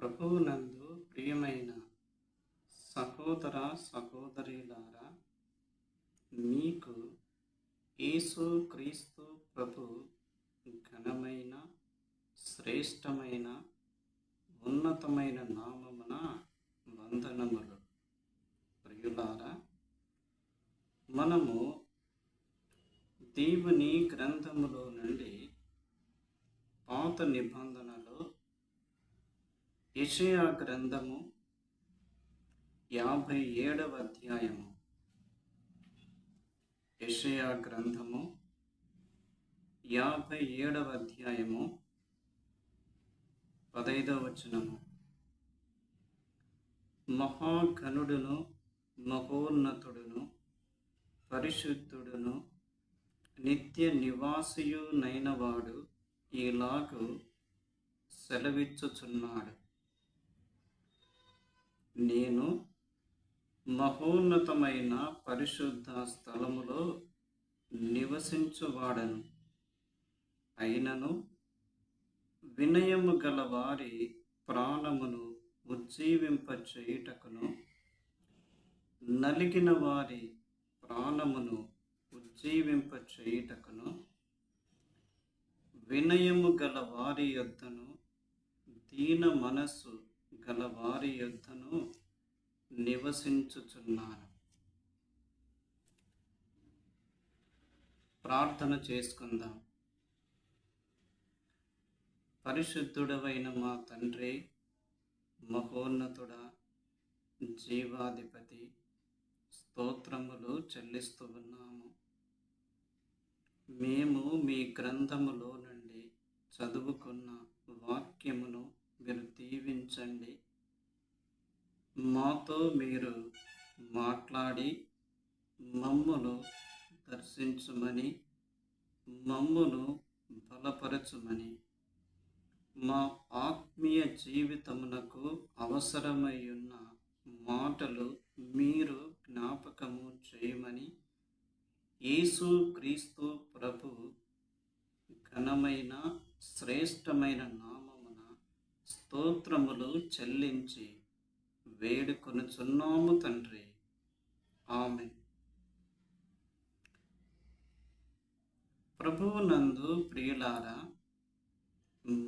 ప్రభువునందు ప్రియమైన సహోదర సహోదరీలారా, మీకు యేసు క్రీస్తు ప్రభు ఘనమైన, శ్రేష్టమైన, ఉన్నతమైన నామమున వందనములు. ప్రియులారా, మనము దేవుని గ్రంథములో నుండి పాత నిబంధనలో యెషయా గ్రంథము 57వ అధ్యాయము, యెషయా గ్రంథము 57వ అధ్యాయము 15వ వచనము. మహాఘనుడును, మహోన్నతుడును, పరిశుద్ధుడును, నిత్య నివాసియునైనవాడు ఇలాగు సెలవిచ్చుచున్నాడు. నేను మహోన్నతమైన పరిశుద్ధ స్థలములో నివసించువాడను. అయినను వినయము గల వారి ప్రాణమును ఉజ్జీవింపచేయుటకును, నలిగిన వారి ప్రాణమును ఉజ్జీవింపచేయుటకును, వినయము గల వారి యొద్దను, దీన మనస్సు గల వారి యొద్దను నివసించుచున్నాను. ప్రార్థన చేసుకుందాం. పరిశుద్ధుడవైన మా తండ్రి, మహోన్నతుడా, జీవాధిపతి, స్తోత్రములు చెల్లిస్తూ ఉన్నాము. మేము మీ గ్రంథములో నుండి చదువుకున్న వాక్యమును మీరు దీవించండి. మాతో మీరు మాట్లాడి మమ్మును దర్శించుమని, మమ్మును బలపరచుమని, మా ఆత్మీయ జీవితమునకు అవసరమై ఉన్న మాటలు మీరు జ్ఞాపకము చేయమని యేసు క్రీస్తు ప్రభు ఘనమైన, శ్రేష్టమైన నామమున స్తోత్రములు చెల్లించి వేడుకొనుచున్నాము తండ్రి. ఆమేన్. ప్రభువునందు ప్రియులారా,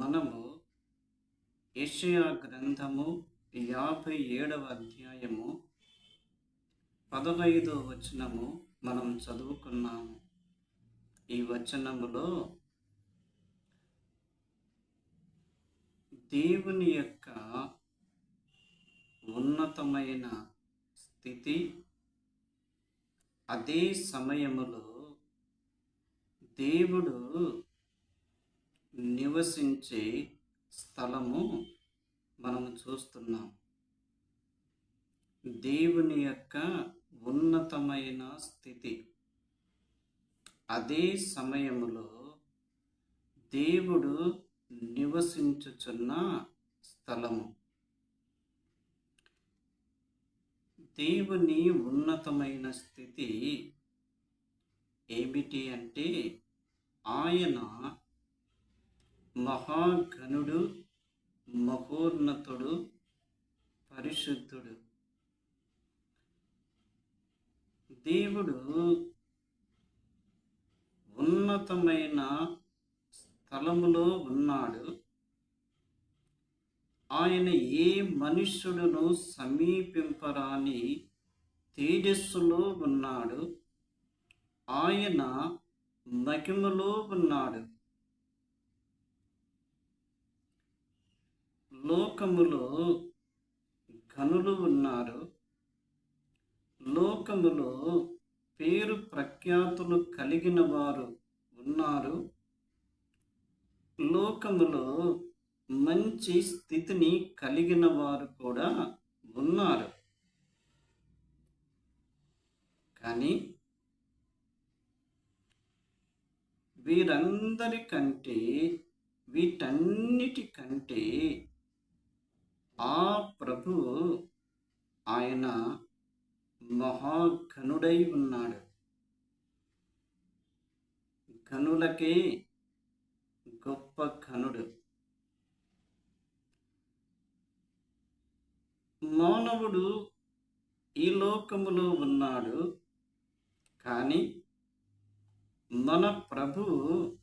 మనము యెషయా గ్రంథము 57వ అధ్యాయము 15వ వచనము మనం చదువుకున్నాము. ఈ వచనములో దేవుని యొక్క ఉన్నతమైన స్థితి, అదే సమయములో దేవుడు నివసించే స్థలము మనము చూస్తున్నాం. దేవుని యొక్క ఉన్నతమైన స్థితి, అదే సమయములో దేవుడు నివసించుచున్న స్థలము. దేవుని ఉన్నతమైన స్థితి ఏమిటి అంటే, ఆయన మహాఘనుడు, మహోన్నతుడు, పరిశుద్ధుడు. దేవుడు ఉన్నతమైన స్థలములో ఉన్నాడు. ఆయన ఏ మనుష్యుడును సమీపింపరాని తేజస్సులో ఉన్నాడు. ఆయన మహిమలో ఉన్నాడు. లోకములో ఘనులు ఉన్నారు. లోకములో పేరు ప్రఖ్యాతులు కలిగిన వారు ఉన్నారు. లోకములో మంచి స్థితిని కలిగిన వారు కూడా ఉన్నారు. కానీ వీటన్నిటికంటే ఆ ప్రభువు, ఆయన మహాఘనుడై ఉన్నాడు. ఘనులకే గొప్ప ఘనుడు. ఈ లోకములో ఉన్నాడు. కానీ మన ప్రభువు,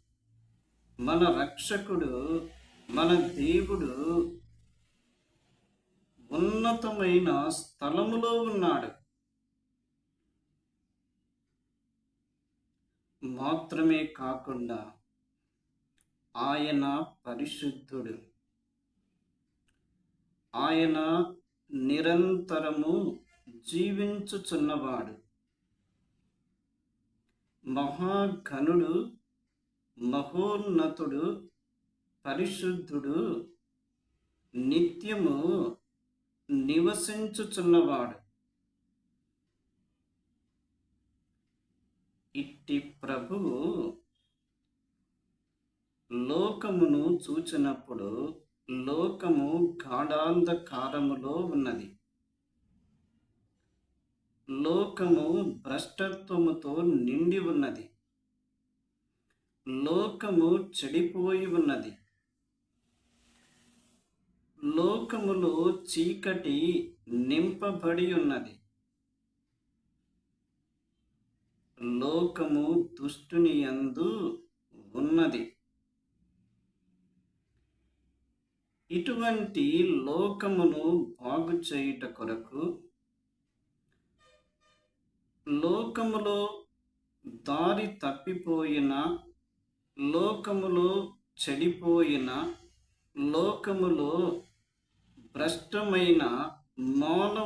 మన రక్షకుడు, మన దేవుడు ఉన్నతమైన స్థలములో ఉన్నాడు. మాత్రమే కాకుండా ఆయన పరిశుద్ధుడు. ఆయన నిరంతరము జీవించుచున్నవాడు. మహాఘనుడు, మహోన్నతుడు, పరిశుద్ధుడు, నిత్యము నివసించుచున్నవాడు. ఇట్టి ప్రభువు లోకమును చూచినప్పుడు లోకము గాఢాంధకారములో ఉన్నది. లోకము భ్రష్టత్వముతో నిండి ఉన్నది. లోకము చెడిపోయి ఉన్నది. లోకములో చీకటి నింపబడి ఉన్నది. లోకము దుష్టుని యందు ఉన్నది. ఇటువంటి లోకమును బాగు చేయుట కొరకు లోకములో దారి తప్పిపోయిన, లోకములో చెడిపోయిన, లోకములో భ్రష్టమైన మానవ